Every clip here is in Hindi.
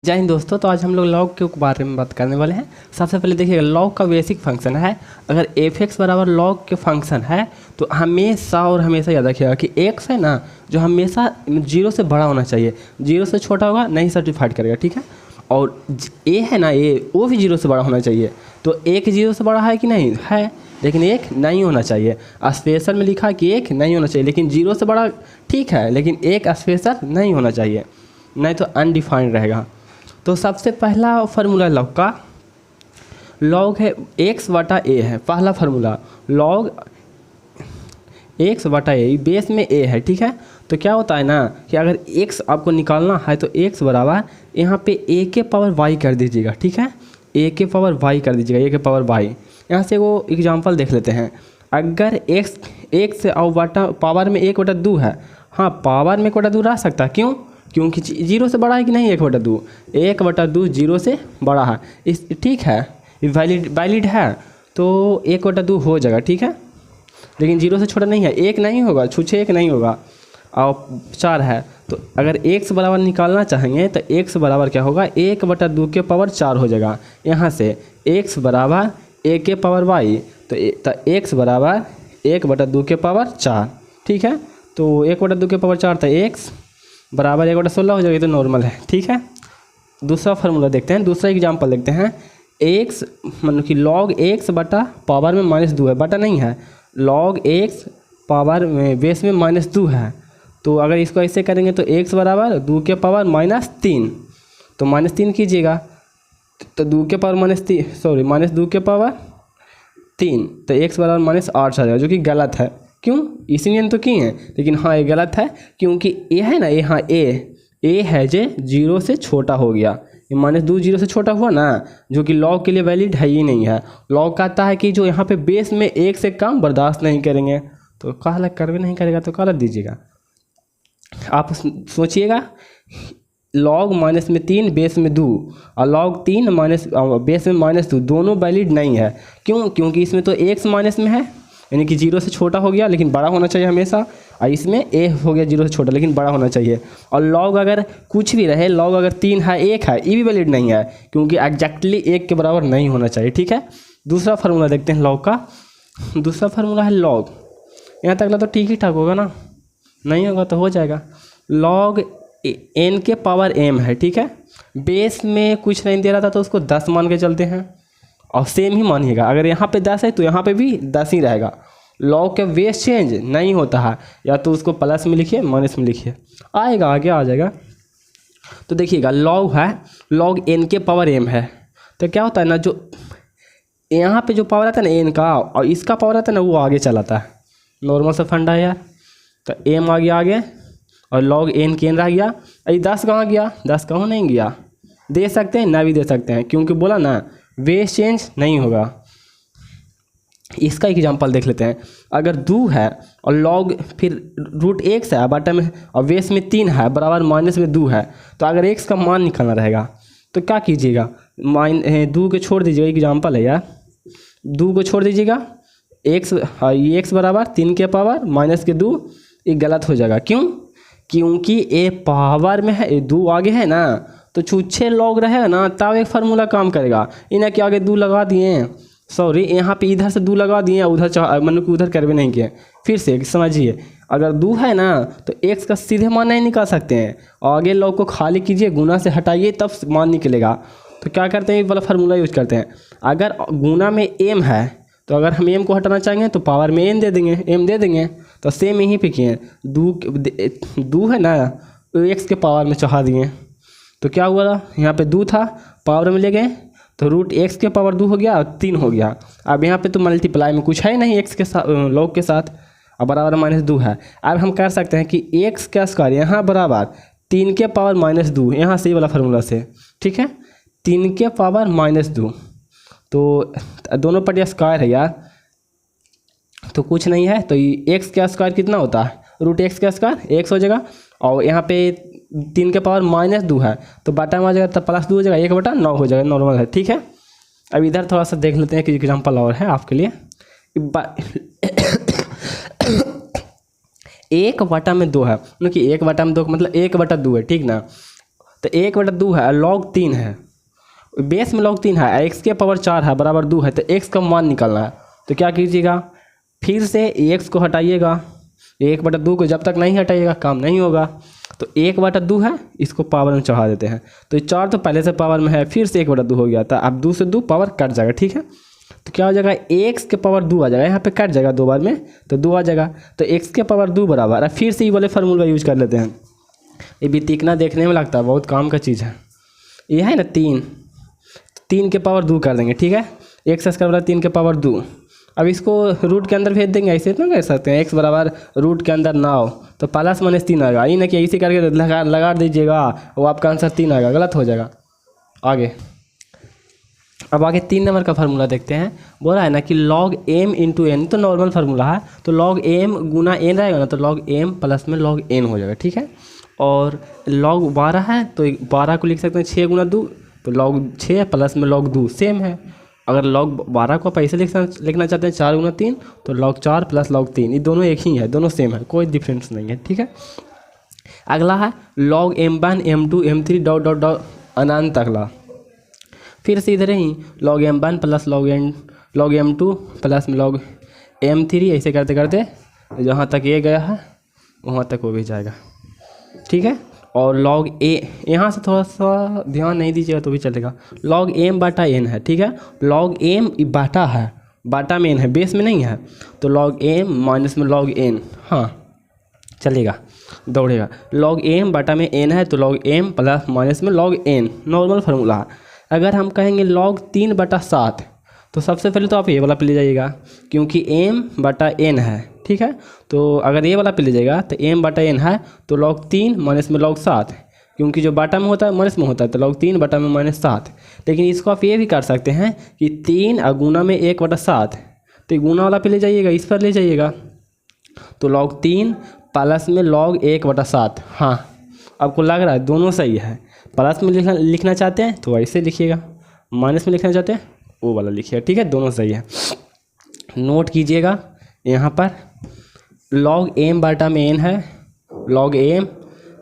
जय हिंद दोस्तों। तो आज हम लोग लॉग के बारे में बात करने वाले हैं। सबसे पहले देखिएगा, लॉग का बेसिक फंक्शन है। अगर एफ एक्स बराबर लॉग के फंक्शन है तो हमेशा और हमेशा याद रखिएगा कि एक्स है ना, जो हमेशा जीरो से बड़ा होना चाहिए। जीरो से छोटा होगा नहीं सर्टिफाइड करेगा, ठीक है। और ए है ना, ए वो भी जीरो से बड़ा होना चाहिए। तो एक जीरो से बड़ा है कि नहीं है, लेकिन एक नहीं होना चाहिए। स्पेशल में लिखा है कि एक नहीं होना चाहिए, लेकिन जीरो से बड़ा ठीक है, लेकिन एक स्पेशल नहीं होना चाहिए, नहीं तो अनडिफाइंड रहेगा। तो सबसे पहला फार्मूला लॉग का, लॉग है एक्स बटा ए है पहला फार्मूला। लॉग एक्स बटा ए बेस में ए है, ठीक है। तो क्या होता है ना कि अगर एक्स आपको निकालना है तो एक्स बराबर यहाँ पे ए के पावर वाई कर दीजिएगा, ठीक है। ए के पावर वाई कर दीजिएगा, ए के पावर वाई। यहाँ से वो एग्जांपल देख लेते हैं। अगर एक्स एक से और बटा पावर में एक बटा दो है, हाँ पावर में एक बटा दो रह सकता है, क्यों? क्योंकि जीरो से बड़ा है कि नहीं, एक बटा दो, एक बटा दो जीरो से बड़ा है, इस ठीक है, वैलिड है, तो एक बटा दो हो जाएगा, ठीक है। लेकिन जीरो से छोटा नहीं है, एक नहीं होगा, छूछे एक नहीं होगा, और चार है। तो अगर एक्स बराबर निकालना चाहेंगे तो एक्स बराबर क्या होगा, एक बटा दो के पावर चार हो जाएगा। यहाँ से एक्स बराबर ए के पावर वाई, तो एक्स बराबर एक बटा दो के पावर चार, ठीक है। तो एक बटा दो के पावर चार था, एक्स बराबर एक बटा 16 हो जाएगा, तो नॉर्मल है, ठीक है। दूसरा फार्मूला देखते हैं, दूसरा एग्जांपल देखते हैं। एक्स मतलब कि लॉग एक्स बटा पावर में माइनस दो है, बटा नहीं है, लॉग एक्स पावर में बेस में माइनस दो है। तो अगर इसको ऐसे करेंगे तो एक्स बराबर दो के पावर माइनस तीन, तो माइनस तीन कीजिएगा, तो दो के पावर माइनस दो के पावर तीन, तो एक्स बराबर माइनस आठ आ जाएगा, जो कि गलत है। क्यों? इसीलिए तो किए हैं, लेकिन हाँ ये गलत है, क्योंकि ए है ना, ये हाँ ए है जो जीरो से छोटा हो गया, ये माइनस दो जीरो से छोटा हुआ ना, जो कि लॉग के लिए वैलिड है ही नहीं है। लॉग कहता है कि जो यहाँ पे बेस में एक से कम बर्दाश्त नहीं करेंगे, तो काला करवे नहीं करेगा तो काला दीजिएगा। आप सोचिएगा, लॉग माइनस में तीन बेस में दो, और लॉग तीन माइनस बेस में माइनस दो, दोनों वैलिड नहीं है। क्यों? क्योंकि इसमें तो एक्स माइनस में है, यानी कि जीरो से छोटा हो गया लेकिन बड़ा होना चाहिए हमेशा, और इसमें ए हो गया जीरो से छोटा लेकिन बड़ा होना चाहिए। और लॉग अगर कुछ भी रहे, लॉग अगर तीन है एक है, ये भी वैलिड नहीं है, क्योंकि एग्जैक्टली एक के बराबर नहीं होना चाहिए, ठीक है। दूसरा फार्मूला देखते हैं लॉग का। दूसरा फार्मूला है लॉग, यहाँ तक तो ठीक ही ठाक होगा ना, नहीं होगा तो हो जाएगा। लॉग एन के पावर एम है, ठीक है। बेस में कुछ नहीं दे रहा था तो उसको 10 मान के चलते हैं, और सेम ही मानिएगा। अगर यहाँ पे 10 है तो यहाँ पे भी 10 ही रहेगा। लॉग का बेस चेंज नहीं होता है, या तो उसको प्लस में लिखिए माइनस में लिखिए, आएगा आगे आ जाएगा। तो देखिएगा, लॉग है, लॉग एन के पावर एम है, तो क्या होता है ना, जो यहाँ पे जो पावर आता है ना एन का, और इसका पावर आता है ना, वो आगे चलाता है। नॉर्मल सा फंडा है यार। तो एम आ गया आगे, और लॉग एन के एन रह गया। अरे 10 कहाँ गया, 10 कहाँ नहीं गया, दे सकते हैं ना भी दे सकते हैं, क्योंकि बोला ना बेस चेंज नहीं होगा। इसका एग्जांपल देख लेते हैं। अगर दो है और लॉग फिर रूट एक्स है बटा में, और बेस में तीन है बराबर माइनस में दो है, तो अगर एक्स का मान निकालना रहेगा तो क्या कीजिएगा, दो को छोड़ दीजिएगा, एग्जांपल है यार, दो को छोड़ दीजिएगा, एक्स बराबर तीन के पावर माइनस के दो, ये गलत हो जाएगा। क्यों? क्योंकि ए पावर में है, दो आगे है ना, तो छूछे लॉग रहेगा ना तब एक फार्मूला काम करेगा। इन्हें के आगे दो लगा दिए, सॉरी यहाँ पे इधर से दो लगा दिए, उधर मतलब कि उधर करवे नहीं किए। फिर से समझिए, अगर दो है ना तो एक्स का सीधे मान नहीं निकाल सकते हैं, आगे लॉग को खाली कीजिए, गुना से हटाइए तब मान निकलेगा। तो क्या करते हैं, ये वाला फार्मूला यूज करते हैं। अगर गुना में एम है तो अगर हम एम को हटाना चाहेंगे तो पावर में एम दे देंगे। तो सेम यहीं पे किए, दो है ना, एक्स के पावर में चढ़ा दिए, तो क्या हुआ, यहाँ पे दो था पावर में ले गए, तो रूट एक्स के पावर दो हो गया और तीन हो गया। अब यहाँ पे तो मल्टीप्लाई में कुछ है नहीं एक्स के साथ, लॉग के साथ, अब बराबर माइनस दो है। अब हम कर सकते हैं कि एक्स का स्क्वायर यहाँ बराबर तीन के पावर माइनस दो, यहाँ से वाला फार्मूला से, ठीक है, तीन के पावर माइनस दो, तो दोनों पटिया स्क्वायर है यार, तो कुछ नहीं है, तो एक्स का स्क्वायर कितना होता है, रूट एक्स का स्क्वायर एक्स हो जाएगा, और यहाँ पे तीन के पावर माइनस दो है तो बटा में आ जाएगा, तो प्लस दो हो जाएगा, एक बटा 9 हो जाएगा, नॉर्मल है, ठीक है। अब इधर थोड़ा सा देख लेते हैं कि एग्जांपल और है आपके लिए। एक बटा में दो है, मतलब कि एक बटा में दो मतलब एक बटा दो है, ठीक ना। तो 1/2 है, log 3 है, बेस में log 3 है, x के पावर 4 है बराबर 2 है, तो x का मान निकालना है। तो क्या कीजिएगा, फिर से x को हटाइएगा, 1/2 को जब तक नहीं हटाइएगा काम नहीं होगा। तो 1/2 है, इसको पावर में चढ़ा देते हैं, तो 4 तो पहले से पावर में है, फिर से 1/2 हो गया था। अब 2 से 2 पावर कट जाएगा, ठीक है। तो क्या हो जाएगा, x के पावर 2 आ जाएगा, यहाँ पे कट जाएगा 2 बार में, तो 2 आ जाएगा। तो x के पावर 2 बराबर, अब फिर से ये वाले फार्मूला यूज कर लेते हैं। ये भी तीखना देखने में लगता है, बहुत काम का चीज़ है। ये है ना 3 के पावर 2 कर देंगे, ठीक है। x² बराबर 3 के पावर 2। अब इसको रूट के अंदर भेज देंगे, ऐसे तो कर सकते हैं, x बराबर रूट के अंदर 9, तो +-3 आएगा। ये ना कि इसी करके लगा दीजिएगा, वो आपका आंसर 3 आएगा, गलत हो जाएगा। आगे अब आगे 3 नंबर का फार्मूला देखते हैं। बोला है ना कि log m इंटू n, तो नॉर्मल फार्मूला है, तो log m गुना n रहेगा ना, तो log m प्लस में log n हो जाएगा, ठीक है। और log 12 है, तो 12 को लिख सकते हैं 6 गुना 2, तो log 6 प्लस में log 2 सेम है। अगर log 12 को आप ऐसे लिखना चाहते हैं 4 गुना 3, तो log 4 प्लस log 3, ये दोनों एक ही है, दोनों सेम है, कोई डिफरेंस नहीं है, ठीक है। अगला है log m1 m2 m3 dot dot dot अनंत अगला। फिर से इधर ही log m1 plus log m2 plus में log m3, ऐसे करते करते जहाँ तक ये गया है वहाँ तक वो भी जाएगा, ठीक है। और log a, यहाँ से थोड़ा सा ध्यान नहीं दीजिएगा तो भी चलेगा, log m/n है, ठीक है। log m बाटा है, बाटा में n है, बेस में नहीं है, तो log m माइनस में log n, हाँ चलेगा, दौड़ेगा। log m बाटा में n है, तो log m प्लस माइनस में log n, नॉर्मल फार्मूला है। अगर हम कहेंगे log 3/7, तो सबसे पहले तो आप ये वाला पे ले जाइएगा, क्योंकि m/n है, ठीक है। तो अगर ये वाला पे ले जाएगा तो m/n है, तो log 3 माइनस में log 7, क्योंकि जो बाटा में होता है माइनस में होता है, तो log 3 बटा में -7। लेकिन इसको आप ये भी कर सकते हैं कि 3 और गुना में 1/7, तो गुना वाला पे ले जाइएगा, इस पर ले जाइएगा, तो log 3 प्लस में log 1/7। हाँ आपको लग रहा है दोनों सही है, प्लस में लिखना चाहते हैं तो ऐसे लिखिएगा, माइनस में लिखना चाहते हैं वो वाला लिखिएगा, ठीक है, दोनों सही है। नोट कीजिएगा यहाँ पर log m बाटा में n है, log m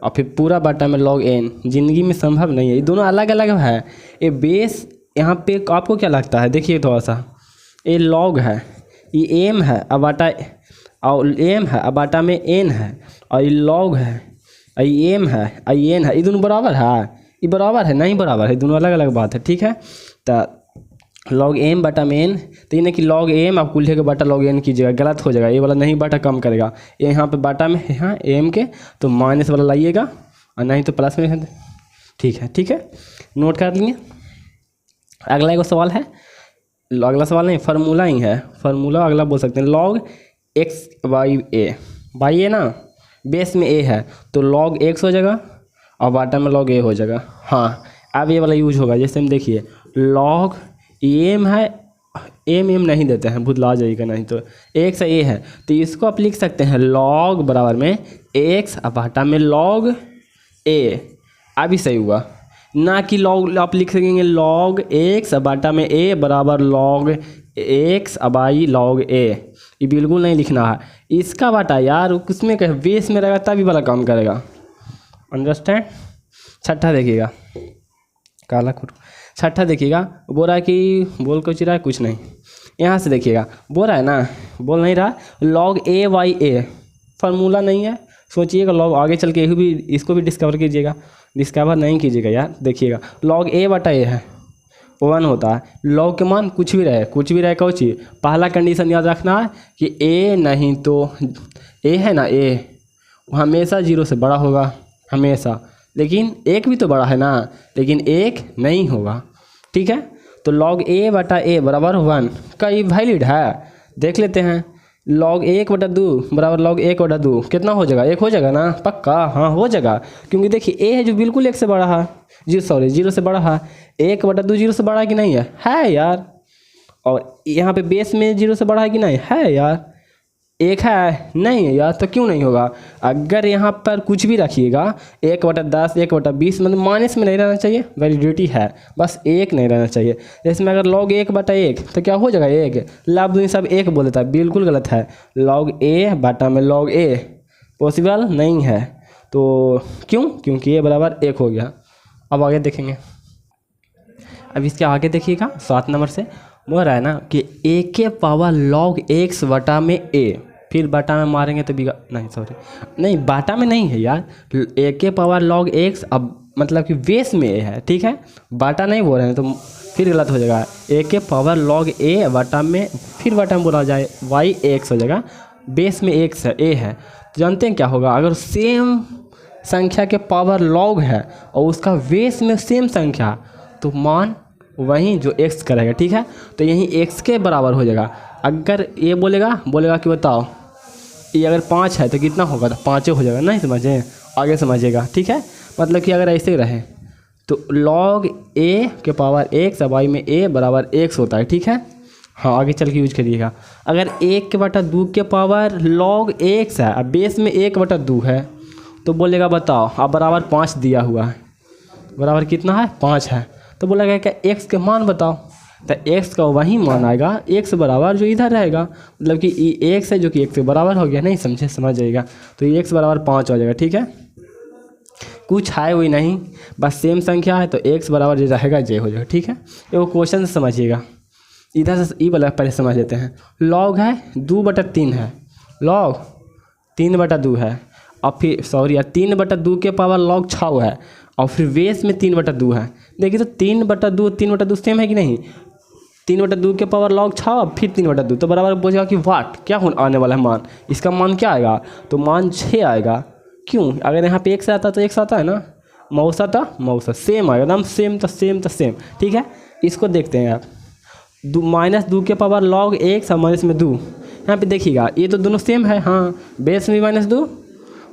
और फिर पूरा बाटा में log n, ज़िंदगी में संभव नहीं है, ये दोनों अलग अलग है। ये बेस यहाँ पे आपको क्या लगता है, देखिए थोड़ा सा, ये log है, ये m है, अब बाटा और m है, अब बाटा में n है, और ये log है, ये m है, ये n है, ये दोनों बराबर है, ये बराबर है नहीं बराबर है, दोनों अलग अलग बात है, ठीक है। तो log m बटा में n, तो ये नहीं कि log m आप कुल्हे के बटा log n कीजिएगा, गलत हो जाएगा, ये वाला नहीं बटा कम करेगा, ये यहाँ पे बटा में यहाँ m के, तो माइनस वाला लाइएगा और नहीं तो प्लस में, ठीक है, ठीक है, नोट कर लेंगे। अगला एक सवाल है, अगला सवाल नहीं फार्मूला ही है, फार्मूला अगला बोल सकते हैं, log x by a, by a ना बेस में a है, तो log x हो जाएगा और बाटा में log a हो जाएगा। हाँ अब ये वाला यूज होगा, जैसे हम देखिए log m है, m नहीं देते हैं, भुतला जाइएगा नहीं तो, x a है, तो इसको आप लिख सकते हैं log बराबर में x और बाटा में log a, अभी सही हुआ ना कि log आप लिख सकेंगे log x और बाटा में a बराबर log x by log a, ये बिल्कुल नहीं लिखना है, इसका बाटा यार किसमें कहे बेस में रहेगा तभी वाला काम करेगा, अंडरस्टैंड। छठा देखिएगा, काला खुट, छठा देखिएगा, बोल रहा है कि बोल को चिरा है कुछ नहीं, यहाँ से देखिएगा बोल रहा है ना, बोल नहीं रहा log a by a, formula नहीं है, सोचिएगा log आगे चल के भी इसको भी डिस्कवर कीजिएगा, डिस्कवर नहीं कीजिएगा यार, देखिएगा log a बटा a है 1 होता है, log के मान कुछ भी रहे कौन चीज़, पहला कंडीशन याद रखना है कि a नहीं तो a है ना, a हमेशा 0 से बड़ा होगा हमेशा, लेकिन एक भी तो बड़ा है ना, लेकिन एक नहीं होगा, ठीक है। तो log a बटा a बराबर 1 का ये वैलिड है, देख लेते हैं, log 1/2 बराबर log 1/2 कितना हो जाएगा, 1 हो जाएगा ना पक्का, हाँ हो जाएगा, क्योंकि देखिए a है जो बिल्कुल 1 से बड़ा है, 0 से बड़ा है, 1/2 0 से बड़ा है कि नहीं है यार, और यहाँ पे बेस में 0 से बड़ा है कि नहीं है यार, 1 है नहीं है यार, तो क्यों नहीं होगा। अगर यहाँ पर कुछ भी रखिएगा 1/10 1/20 मतलब माइनस में नहीं रहना चाहिए, वैलिडिटी है, बस 1 नहीं रहना चाहिए। इसमें अगर log 1/1 तो क्या हो जाएगा 1, लाभ दूनी सब 1 बोल देता है, बिल्कुल गलत है, log a बटा में log a पॉसिबल नहीं है, तो क्यों, क्योंकि a बराबर 1 हो गया, अब आगे देखेंगे। अब इसके आगे देखिएगा 7 नंबर से बोल रहा है ना कि ए के पावर लॉग एक्स बटा में ए, फिर बाटा में मारेंगे तो बिगा नहीं सॉरी नहीं बाटा में नहीं है यार, ए के पावर लॉग एक्स, अब मतलब कि बेस में ए है, ठीक है, बाटा नहीं बोल रहे हैं तो फिर गलत हो जाएगा। ए के पावर लॉग ए बाटा में, फिर बाटा में बोला जाए वाई एक्स हो जाएगा, बेस में एक्स है ए है। तो जानते हैं क्या होगा, अगर सेम संख्या के पावर लॉग है और उसका बेस में सेम संख्या तो मान वहीं जो x करेगा, ठीक है, तो यहीं x के बराबर हो जाएगा। अगर ये बोलेगा कि बताओ ये अगर 5 है तो कितना होगा, तो 5 हो जाएगा, नहीं समझे, आगे समझिएगा, ठीक है। मतलब कि अगर ऐसे रहे तो log a के पावर x वाई में a बराबर x होता है, ठीक है। हाँ आगे चल के यूज करिएगा। अगर 1/2 के पावर log x है, अब बेस में 1/2 है, तो बोलेगा बताओ अब बराबर 5 दिया हुआ है, बराबर कितना है 5 है, तो बोलेगा क्या x के मान बताओ, तो x का वही मान आएगा x बराबर जो इधर रहेगा, मतलब कि ये x है जो कि x के बराबर हो गया, नहीं समझे, समझ जाइएगा। तो ये x बराबर 5 हो जाएगा, ठीक है, कुछ है वही नहीं, बस सेम संख्या है तो x बराबर जो रहेगा j हो जाएगा, ठीक है। ये वो क्वेश्चन से समझिएगा। इधर से ई वाला पहले समझ लेते हैं। लॉग है 2/3 है, लॉग 3/2 है, और फिर सॉरी यार 3/2 के पावर लॉग 6 है, और फिर बेस में 3/2 है। देखिए तो 3/2 सेम है कि नहीं, 3/2 के पावर लॉग 6 फिर 3/2, तो बराबर बोलेगा कि वाट क्या आने वाला है मान, इसका मान क्या आएगा, तो मान 6 आएगा। क्यों, अगर यहाँ पे x आता तो x आता है ना, मौसा सेम आएगा, एकदम सेम, ठीक है। इसको देखते हैं आप, -2 के पावर लॉग x और माइनस में 2, यहाँ पे देखिएगा ये तो दोनों सेम है, हाँ बेस में -2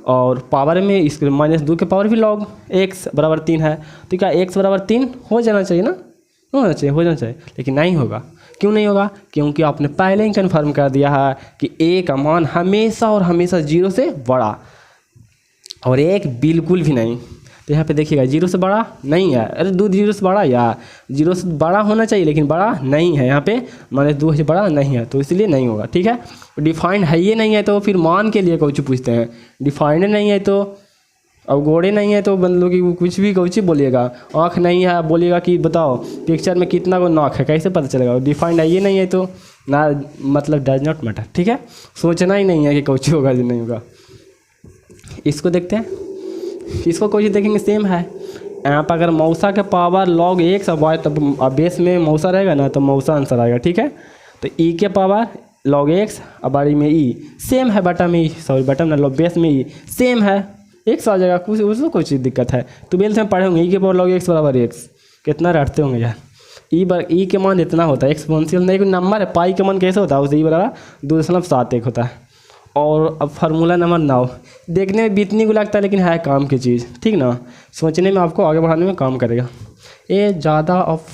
और पावर में इसके -2 के पावर भी लॉग x बराबर 3 है, तो क्या x बराबर 3 हो जाना चाहिए ना, हो जाना चाहिए, लेकिन नहीं होगा। क्यों नहीं होगा, क्योंकि आपने पहले ही कन्फर्म कर दिया है कि a का मान हमेशा और हमेशा 0 से बड़ा, और 1 बिल्कुल भी नहीं। तो यहाँ पे देखिएगा 0 से बड़ा नहीं है, अरे 2 0 से बड़ा या 0 से बड़ा होना चाहिए, लेकिन बड़ा नहीं है, यहाँ पे -2 से बड़ा नहीं है, तो इसलिए नहीं होगा, ठीक है। डिफाइंड है ये नहीं है तो फिर मान के लिए कुछ पूछते हैं, डिफाइंड नहीं है तो, अब गोड़े नहीं है तो मतलब कि कुछ भी कुछ बोलिएगा, आँख नहीं है बोलिएगा कि बताओ पिक्चर में कितना को नाक है, कैसे पता चलेगा, डिफाइंड है ये नहीं है तो ना, मतलब डज नॉट मैटर, ठीक है, सोचना ही नहीं है कि कुछ होगा जो नहीं होगा। इसको देखते हैं, इसको कोई देखेंगे सेम है, यहाँ पर अगर मौसा के पावर लॉग x और y, तब बेस में मौसा रहेगा ना तो मौसा आंसर आएगा, ठीक है। तो e के पावर लॉग x और बारी में e सेम है, बटा में बटा में लॉग बेस में e सेम है, x आ जाएगा, कुछ उसमें कोई चीज़ दिक्कत है। 12th में पढ़े होंगे e के पावर लॉग x बराबर x, कितना रटते होंगे यार, e के मान इतना होता है, एक्सपोनेंशियल नहीं कोई नंबर है, पाई के मान कैसे होता है, उसे e बराबर 2.71 होता है। और अब फार्मूला नंबर 9, देखने में बीतने को लगता है लेकिन है काम की चीज़, ठीक ना, सोचने में आपको आगे बढ़ाने में काम करेगा। ये ज़्यादा ऑफ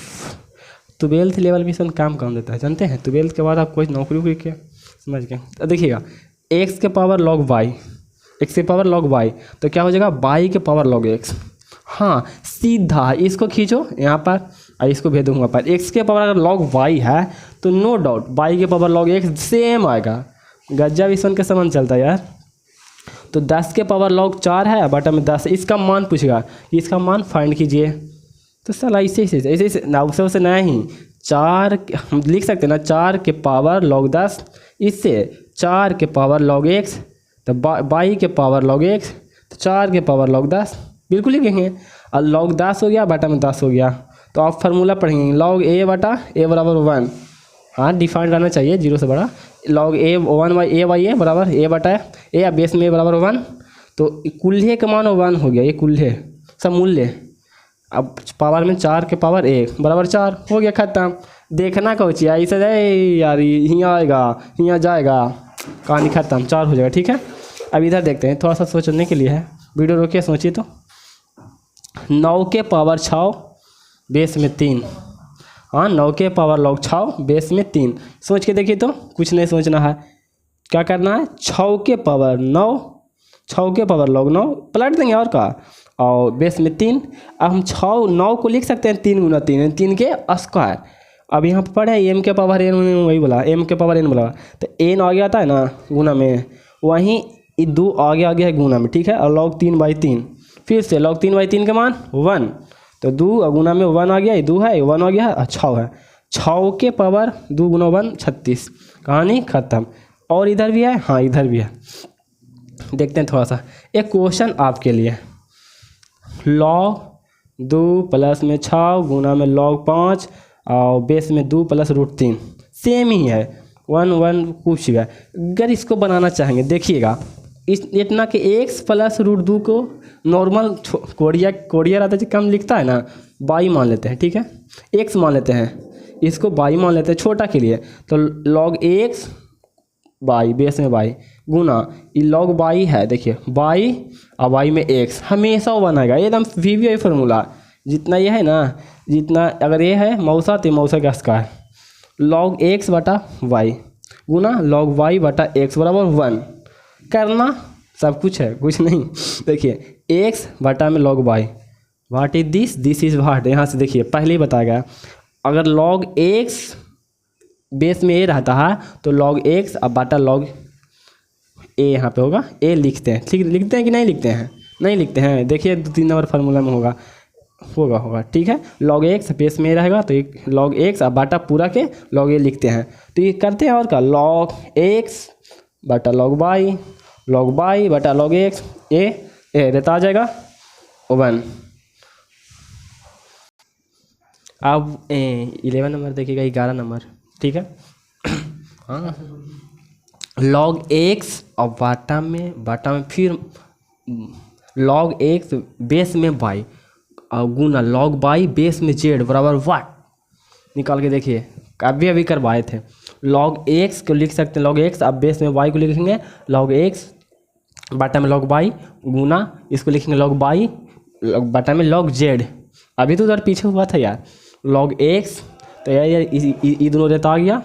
12th लेवल भी सब काम देता है, जानते हैं 12th के बाद आप कोई नौकरी के समझ गए। तो देखिएगा x के पावर लॉग y, x के पावर लॉग y, तो क्या हो जाएगा y के पावर लॉग x, हाँ सीधा इसको खींचो यहाँ पर और इसको भेज दूँगा पर, x के पावर अगर लॉग y है तो नो डाउट y के पावर लॉग x सेम आएगा, गज्जा भी सुन के समझ चलता है यार। तो 10 के पावर लॉग 4 है, बटा में 10, इसका मान पूछेगा, इसका मान फाइंड कीजिए, तो साला ऐसे ना उससे नया ही 4 हम लिख सकते हैं ना, 4 के पावर लॉग 10, इससे 4 के पावर लॉग x, तो बाई के पावर लॉग x, तो 4 के पावर लॉग 10 बिल्कुल लिखेंगे, और लॉग 10 हो गया बटा में 10 हो गया, तो आप फार्मूला पढ़ेंगे लॉग a बटा a बराबर 1, हाँ डिफाइंड रहना चाहिए 0 से बड़ा, लॉग a 1/a बराबर a बटा a या बेस में a बराबर 1, तो कुल्हे का मान 1 हो गया, ये कुल्हे सब मूल्य, अब पावर में 4 के पावर a बराबर 4 हो गया, खत्म। देखना कौच ऐसे जाए यार, यहाँ आएगा यहाँ जाएगा, कहानी खत्म, 4 हो जाएगा, ठीक है। अब इधर देखते हैं, थोड़ा सा सोचने के लिए है, वीडियो रोकिए सोचिए। तो 9 के पावर 6 बेस में 3, हाँ 9 के पावर लॉग 6 बेस में 3, सोच के देखिए, तो कुछ नहीं सोचना है, क्या करना है 6 के पावर 9, 6 के पावर लॉग 9 पलट देंगे और का, और बेस में 3, अब हम 9 को लिख सकते हैं 3 गुना 3 के स्क्वायर। अब यहाँ पर पढ़े m के पावर n, वही बोला m के पावर n बोला, तो n आगे आता है ना गुना में, वहीं 2 आगे है गुना में, ठीक है, और लॉग 3/3, फिर से लॉग 3/3 का मान 1, तो 2 गुना में 1 आ गया, ये 2 है, ये 1 आ गया, 6 है, 6 के पावर 2 गुना 1 36, कहानी ख़त्म। और इधर भी है, हाँ इधर भी है। देखते हैं थोड़ा सा एक क्वेश्चन आपके लिए। log 2 प्लस में 6 गुना में log 5 और बेस में 2 प्लस √3 सेम ही है, 1 1 कुछ है। अगर इसको बनाना चाहेंगे देखिएगा, इतना कि x प्लस √2 को नॉर्मल कोडिया रहता है कम लिखता है ना, y मान लेते हैं, ठीक है, x मान लेते हैं, इसको y मान लेते हैं छोटा के लिए। तो log x y बेस में y गुना ये log y है, देखिए y और y में x हमेशा वो बनाएगा, एकदम VBI फार्मूला। जितना ये है ना, जितना अगर ये है मौसा तो मौसा का स्क्वायर, log x बटा y गुना log y बटा x बराबर 1। करना सब कुछ है, कुछ नहीं। देखिए x बटा में log y, what is this is what, यहाँ से देखिए पहले ही बताया गया, अगर log x बेस में a रहता है तो log x अब बटा log a यहाँ पे होगा, a लिखते हैं, ठीक लिखते हैं कि नहीं लिखते हैं, नहीं लिखते हैं। देखिए 2-3 नंबर फार्मूला में होगा, ठीक है। log x बेस में रहेगा तो एक log x अब बाटा पूरा के log a लिखते हैं। तो ये करते हैं और का log x बटा log y बटा log x, a रहता आ जाएगा 1। अब 11 नंबर देखिएगा, 11 नंबर, ठीक है। हाँ log x और बाटा में फिर log x बेस में y और गुना log y बेस में z बराबर वाट, निकाल के देखिए, अभी करवाए थे। log x को लिख सकते हैं log x, अब बेस में y को लिखेंगे log x बाटा में log y गुना इसको लिखेंगे log y बाटा में log z। अभी तो उधर पीछे हुआ था यार, log x तो यार ये दोनों रहता आ गया,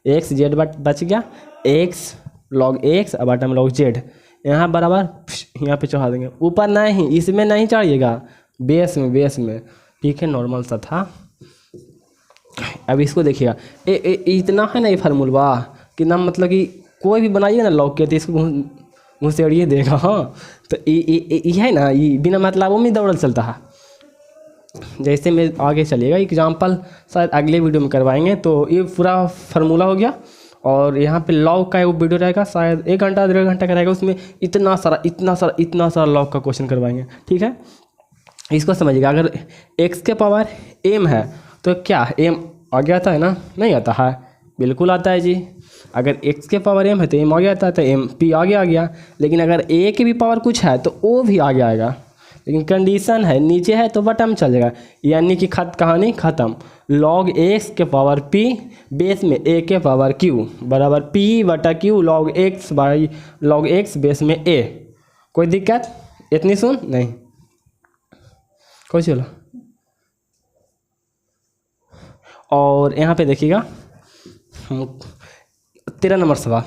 x z बच गया, x log x अब बाटा में log z, यहाँ बराबर यहाँ पे चढ़ा देंगे, ऊपर नहीं, इसमें नहीं चढ़िएगा, बेस में, ठीक है, नॉर्मल सा था। अब इसको देखिएगा, इतना है ना ये फार्मूला कि ना, मतलब कि कोई भी बनाइए ना log के तो इसको घुसेड़िए देगा। हाँ तो ये है ना, ये बिना मतलब में दौड़ल चलता है। जैसे मैं आगे चलिएगा, एग्जाम्पल शायद अगले वीडियो में करवाएंगे। तो ये पूरा फार्मूला हो गया, और यहाँ पे लॉग का वो वीडियो रहेगा, शायद 1 घंटा 1.5 घंटा का रहेगा, उसमें इतना सारा लॉग का क्वेश्चन करवाएंगे, ठीक है। इसको समझिएगा, अगर x के पावर m है तो क्या m आगे आता है ना, नहीं आता है, बिल्कुल आता है जी। अगर x के पावर m है तो m आगे आता है, तो m p आगे आ गया। लेकिन अगर a की भी पावर कुछ है तो o भी आगे आएगा, लेकिन कंडीशन है नीचे है तो बटम चल जाएगा, यानी कि कहानी ख़त्म। log x के पावर p बेस में a के पावर q बराबर p बटा q log x by log x base में a। कोई दिक्कत इतनी सुन नहीं, कोई चलो। और यहाँ पे देखिएगा 13 नंबर सवाल,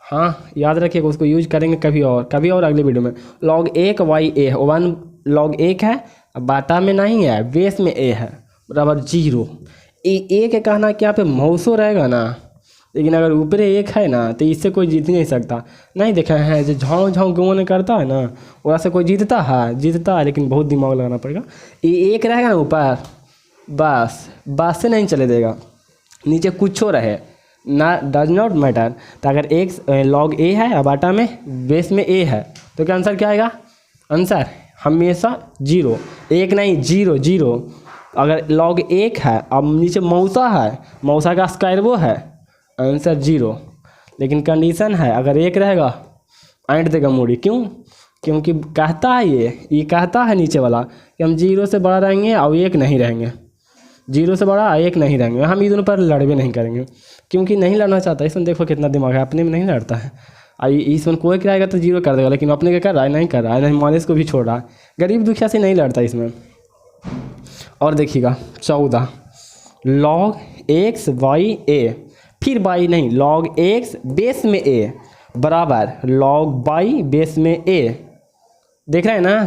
हाँ याद रखिएगा, उसको यूज करेंगे कभी और अगले वीडियो में। log 1 y a 1 log 1 है, बाटा में नहीं है, बेस में a है बराबर 0। ए के कहना कि यहाँ पे मौसो रहेगा ना, लेकिन अगर ऊपर 1 है ना तो इससे कोई जीत नहीं सकता। नहीं देखा है जो झाँव गोने करता है ना, वैसे कोई जीतता है, लेकिन बहुत दिमाग लगाना पड़ेगा। ये 1 रहेगा ना ऊपर, बस से नहीं चले देगा, नीचे कुछ रहे ना, डज नॉट मैटर। तो अगर x log a है और बाटा में बेस में a है तो क्या आंसर क्या आएगा? आंसर हमेशा 0, 1 नहीं 0। अगर log 1 है अब नीचे मौसा है, मौसा का स्क्वायर वो है, आंसर 0। लेकिन कंडीशन है अगर 1 रहेगा ऐंठ देगा मूड़ी, क्यों? क्योंकि कहता है ये कहता है नीचे वाला कि हम 0 से बड़ा रहेंगे और 1 नहीं रहेंगे, 0 से बड़ा 1 नहीं रहेंगे। हम दोनों पर लड़बे नहीं करेंगे, क्योंकि नहीं लड़ना चाहता। इसमें देखो कितना दिमाग है, अपने में नहीं लड़ता है। इसमें कोई कराएगा तो 0 कर देगा, लेकिन अपने क्या कर रहा है, नहीं कर रहा है, नहीं मालिश को भी छोड़ रहा है। गरीब दुखिया से नहीं लड़ता इसमें। और देखिएगा 14 log x y a, फिर y नहीं, log x बेस में a बराबर log y बेस में a। देख रहे हैं ना?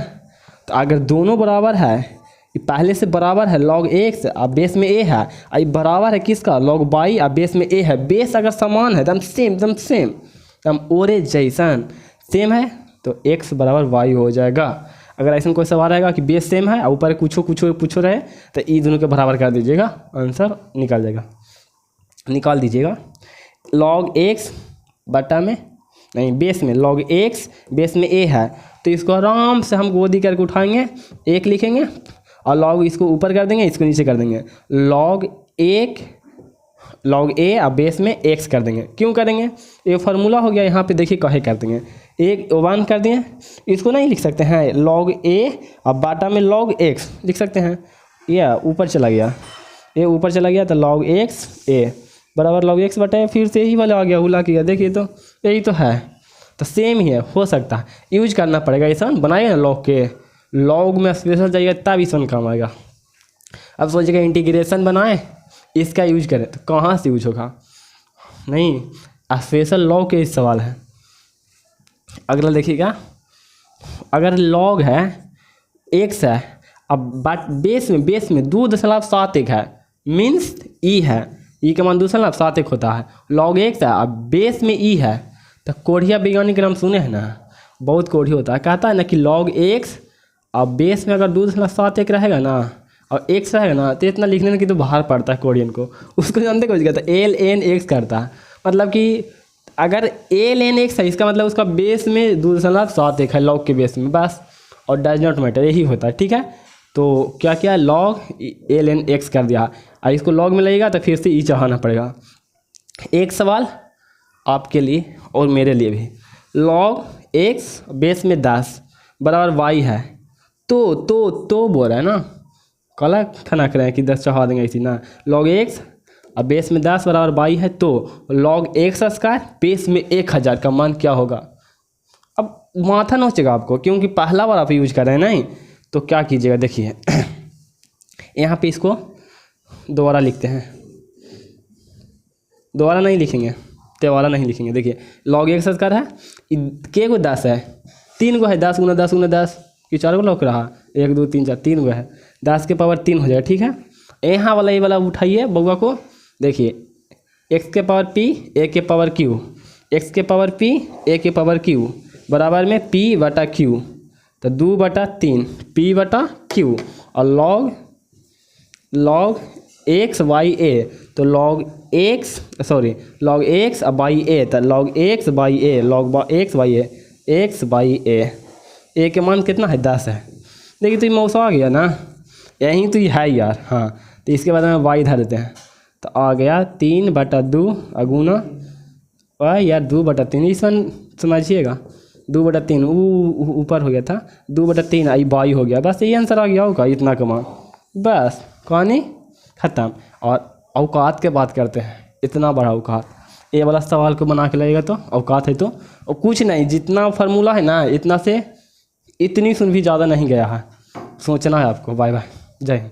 तो अगर दोनों बराबर है, पहले से बराबर है log x और बेस में a है, और बराबर है किसका? log y और बेस में a है। बेस अगर समान है एकदम सेम ओरे जैसन सेम है तो x बराबर y हो जाएगा। अगर ऐसा कोई सवाल रहेगा कि बेस सेम है और ऊपर कुछ कुछ रहे तो ई दोनों के बराबर कर दीजिएगा, आंसर निकल जाएगा। निकाल दीजिएगा log x बटा में नहीं बेस में log x बेस में a है, तो इसको आराम से हम गोदी करके उठाएंगे, एक लिखेंगे और log इसको ऊपर कर देंगे, इसको नीचे कर देंगे, log a और बेस में x कर देंगे। क्यों करेंगे, ये फार्मूला हो गया, यहाँ पे देखिए कहे कर देंगे, एक 1 कर दिए, इसको नहीं लिख सकते हैं log a और बाटा में log x लिख सकते हैं, ये ऊपर चला गया, ये ऊपर चला गया तो log x a बराबर log x बटा फिर से यही वाला आ गया, उला किया, देखिए तो यही तो है, तो सेम ही है, हो सकता है यूज करना पड़ेगा। ऐसा बनाइए ना log के, log में स्पेशल चाहिए तब इस काम आएगा। अब सोचिएगा इंटीग्रेशन बनाए इसका यूज करें तो कहाँ से यूज होगा, नहीं स्पेशल log के इस सवाल है। अगला देखिएगा, अगर log है x है, अब बट बेस में 2.71 है, मीन्स ई है, ई का मान 2.71 होता है, log x है अब बेस में ई है, तो कोढ़िया वैज्ञानिक नाम सुने हैं ना, बहुत कोढ़ी होता है, कहता है ना कि log x अब बेस में अगर 2.71 रहेगा ना और x रहेगा ना तो इतना लिखने में कि तो बाहर पड़ता है कोरियन को, उसको जानते कुछ कहता है ln x करता है, मतलब कि अगर ln x है इसका मतलब उसका बेस में 2.71 है log के बेस में, बस, और डज नॉट मैटर यही होता है, ठीक है। तो क्या क्या log ln x कर दिया, और इसको log में लगेगा तो फिर से ई चढ़ाना पड़ेगा। एक सवाल आपके लिए और मेरे लिए भी, log x बेस में 10 बराबर y है, तो बोल रहा है ना, कला खना करें कि 10 चढ़ा देंगे इसी ना, log x अब बेस में 10 बराबर y है, तो log x² बेस में 1000 का मान क्या होगा। अब माथा नोचेगा आपको, क्योंकि पहला बार आप यूज कर रहे हैं नहीं, तो क्या कीजिएगा देखिए यहाँ पे इसको दोबारा लिखते हैं, दोबारा नहीं लिखेंगे, तेवारा नहीं लिखेंगे, देखिए log x² है, के को 10 है, 3 गो है, 10 गुना 10 गुना 10 कि 4 गो लौक रहा, 1 2 3 4 3 गो है, 10 के पावर 3 हो जाएगा, ठीक है। यहाँ वाला ये वाला उठाइए बउआ को, देखिए x के पावर p a के पावर q, x के पावर p a के पावर q बराबर में p बटा q, तो 2/3 p बटा q, और log x y a, तो log x अब y a, तो log x by a, log x by a के मान कितना है 10 है, देखिए तो ये मौसा आ गया ना, यहीं तो ये है यार, हाँ, तो इसके बाद में y धर देते हैं, तो आ गया 3/2 अगुना और यार 2/3, इस वन समझिएगा 2/3 ऊपर हो गया था, 2/3 आई बाई हो गया, बस यही आंसर आ गया होगा, इतना कमा, बस कहानी ख़त्म। और औकात के बात करते हैं, इतना बड़ा औकात, ये वाला सवाल को बना के लगेगा तो औकात है, तो और कुछ नहीं, जितना फार्मूला है ना इतना से इतनी सुन भी ज़्यादा नहीं गया है, सोचना है आपको। बाय बाय, जय हिंद।